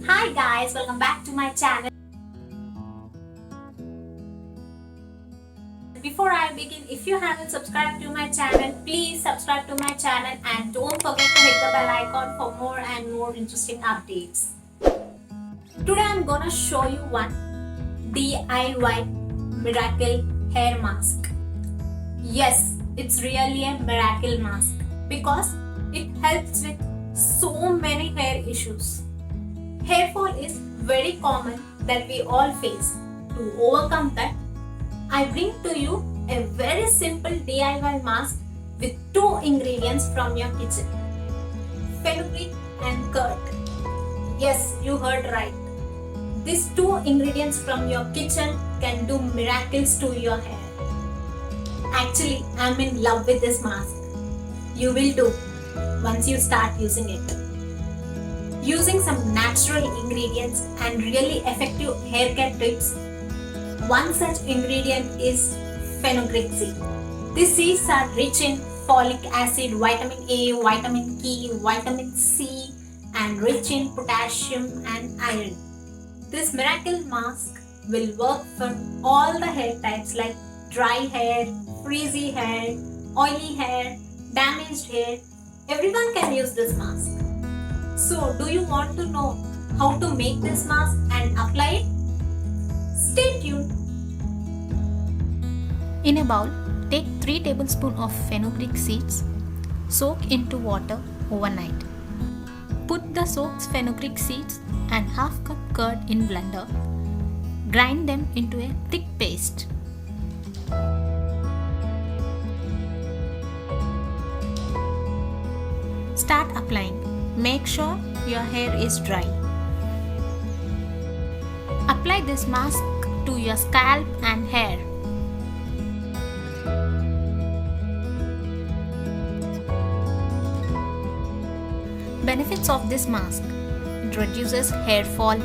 Hi guys, welcome back to my channel. Before I begin, if you haven't subscribed to my channel, please subscribe to my channel and don't forget to hit the bell icon for more and more interesting updates. Today I'm gonna show you one DIY miracle hair mask. Yes, it's really a miracle mask because it helps with so many hair issues. Hair fall is very common that we all face. To overcome that, I bring to you a very simple DIY mask with two ingredients from your kitchen. Fenugreek and curd. Yes, you heard right. These two ingredients from your kitchen can do miracles to your hair. Actually, I'm in love with this mask. You will too once you start using it. Using some natural ingredients and really effective hair care tips. One such ingredient is fenugreek seed. These seeds are rich in folic acid, vitamin A, vitamin K, vitamin C, and rich in potassium and iron. This miracle mask will work for all the hair types like dry hair, frizzy hair, oily hair, damaged hair. Everyone can use this mask. So, do you want to know how to make this mask and apply it? Stay tuned. In a bowl, take 3 tablespoons of fenugreek seeds, soak into water overnight. Put the soaked fenugreek seeds and half cup curd in blender. Grind them into a thick paste. Start applying. Make sure your hair is dry. Apply this mask to your scalp and hair. Benefits of this mask: it reduces hair fall,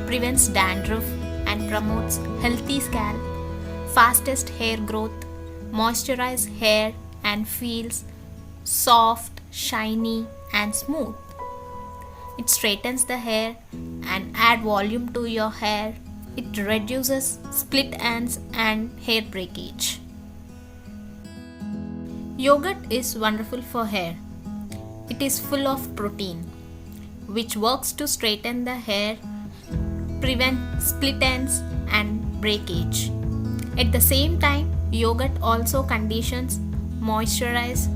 prevents dandruff, and promotes healthy scalp, fastest hair growth, moisturize hair and feels soft, shiny, and smooth. It straightens the hair and add volume to your hair. It reduces split ends and hair breakage. Yogurt is wonderful for hair. It is full of protein, which works to straighten the hair, prevent split ends and breakage. At the same time, yogurt also conditions, moisturize,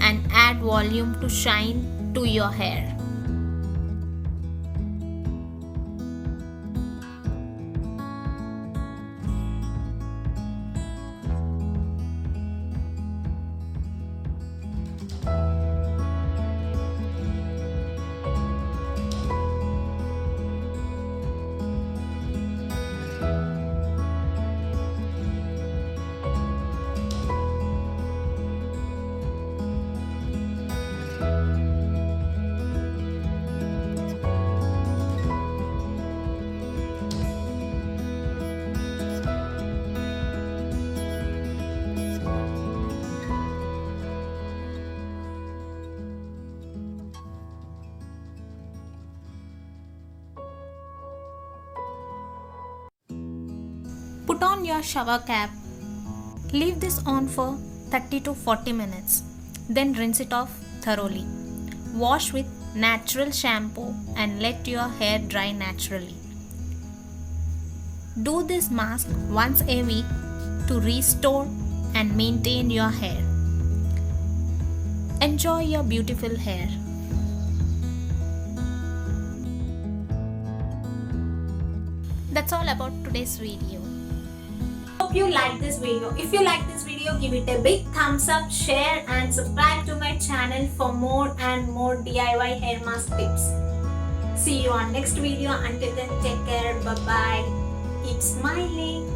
and add volume to shine to your hair. Put on your shower cap. Leave this on for 30 to 40 minutes. Then rinse it off thoroughly. Wash with natural shampoo and let your hair dry naturally. Do this mask once a week to restore and maintain your hair. Enjoy your beautiful hair. That's all about today's video. Hope you like this video. If you like this video, give it a big thumbs up, share and subscribe to my channel for more and more DIY hair mask tips. See you on next video. Until then, take care. Bye bye. Keep smiling.